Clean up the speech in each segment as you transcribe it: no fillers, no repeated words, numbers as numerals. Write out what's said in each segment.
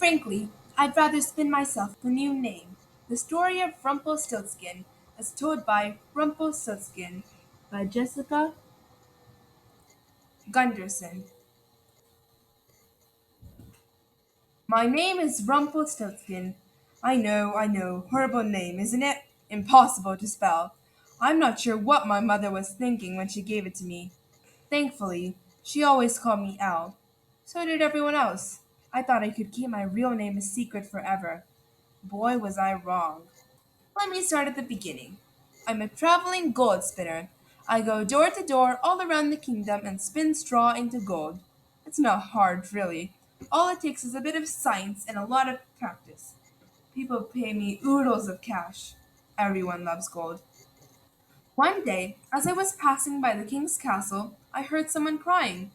Frankly, I'd rather spin myself a new name. The Story of Rumplestiltskin, as told by Rumplestiltskin, by Jessica Gunderson. My name is Rumplestiltskin. I know, horrible name, isn't it? Impossible to spell. I'm not sure what my mother was thinking when she gave it to me. Thankfully, she always called me Al. So did everyone else. I thought I could keep my real name a secret forever. Boy, was I wrong. Let me start at the beginning. I'm a traveling gold spinner. I go door to door all around the kingdom and spin straw into gold. It's not hard, really. All it takes is a bit of science and a lot of practice. People pay me oodles of cash. Everyone loves gold. One day, as I was passing by the king's castle, I heard someone crying.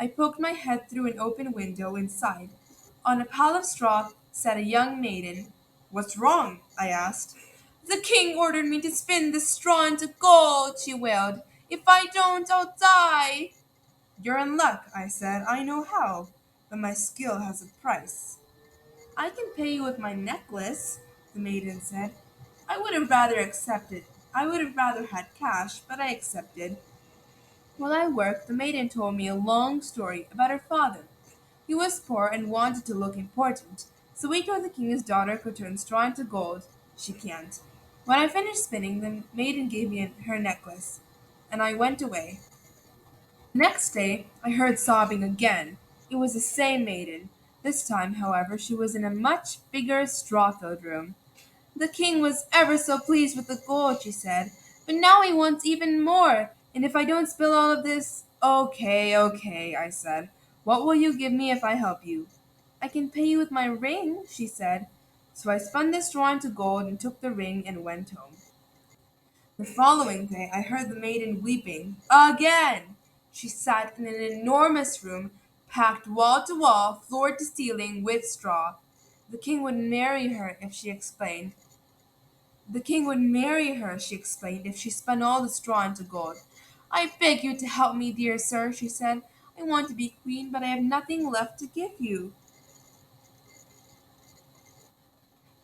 I poked my head through an open window inside. On a pile of straw sat a young maiden. "What's wrong?" I asked. "The king ordered me to spin this straw into gold," she wailed. "If I don't, I'll die." "You're in luck," I said. "I know how, but my skill has a price." "I can pay you with my necklace," the maiden said. I would have rather accepted. I would have rather had cash, but I accepted. While I worked, the maiden told me a long story about her father. He was poor and wanted to look important, so he told the king his daughter could turn straw into gold. She can't. When I finished spinning, the maiden gave me her necklace, and I went away. Next day, I heard sobbing again. It was the same maiden. This time, however, she was in a much bigger straw-filled room. "The king was ever so pleased with the gold," she said, "but now he wants even more, and if I don't spill all of this—" "Okay, okay," I said. "What will you give me if I help you?" "I can pay you with my ring," she said. So I spun the straw into gold and took the ring and went home. The following day I heard the maiden weeping again. She sat in an enormous room, packed wall to wall, floor to ceiling, with straw. The king would marry her if she explained. The king would marry her, she explained, if she spun all the straw into gold. "I beg you to help me, dear sir," she said. "I want to be queen, but I have nothing left to give you."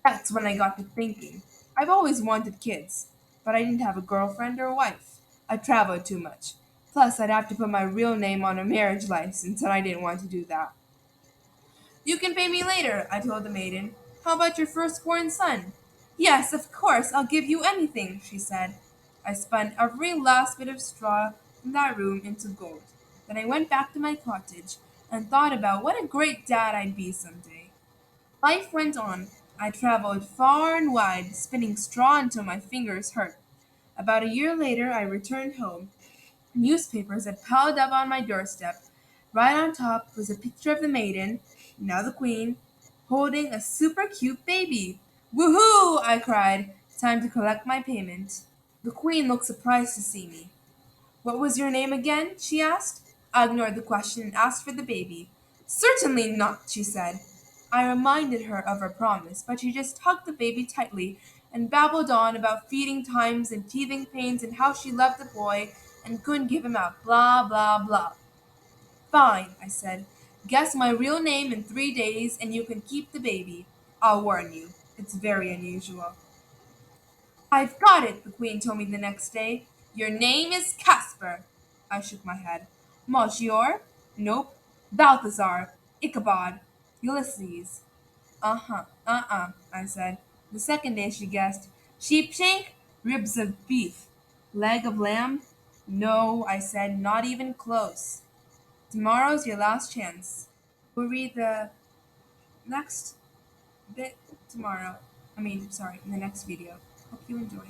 That's when I got to thinking. I've always wanted kids, but I didn't have a girlfriend or wife. I traveled too much. Plus, I'd have to put my real name on a marriage license, and I didn't want to do that. "You can pay me later," I told the maiden. "How about your firstborn son?" "Yes, of course, I'll give you anything," she said. I spun every last bit of straw in that room into gold. Then I went back to my cottage and thought about what a great dad I'd be someday. Life went on. I traveled far and wide, spinning straw until my fingers hurt. About a year later, I returned home. Newspapers had piled up on my doorstep. Right on top was a picture of the maiden, now the queen, holding a super cute baby. "Woohoo!" I cried. Time to collect my payment. The queen looked surprised to see me. "What was your name again?" she asked. I ignored the question and asked for the baby. "Certainly not," she said. I reminded her of her promise, but she just hugged the baby tightly and babbled on about feeding times and teething pains and how she loved the boy and couldn't give him up, blah, blah, blah. "Fine," I said. "Guess my real name in 3 days and you can keep the baby. I'll warn you, it's very unusual." "I've got it," the queen told me the next day. "Your name is Casper." I shook my head. "Monsieur?" "Nope." "Balthazar." "Ichabod." "Ulysses." "Uh-huh, I said. The second day she guessed. "Sheepshank?" "Ribs of beef." "Leg of lamb?" "No," I said, "not even close." Tomorrow's your last chance. We'll read the next bit tomorrow. In the next video. Hope you enjoy.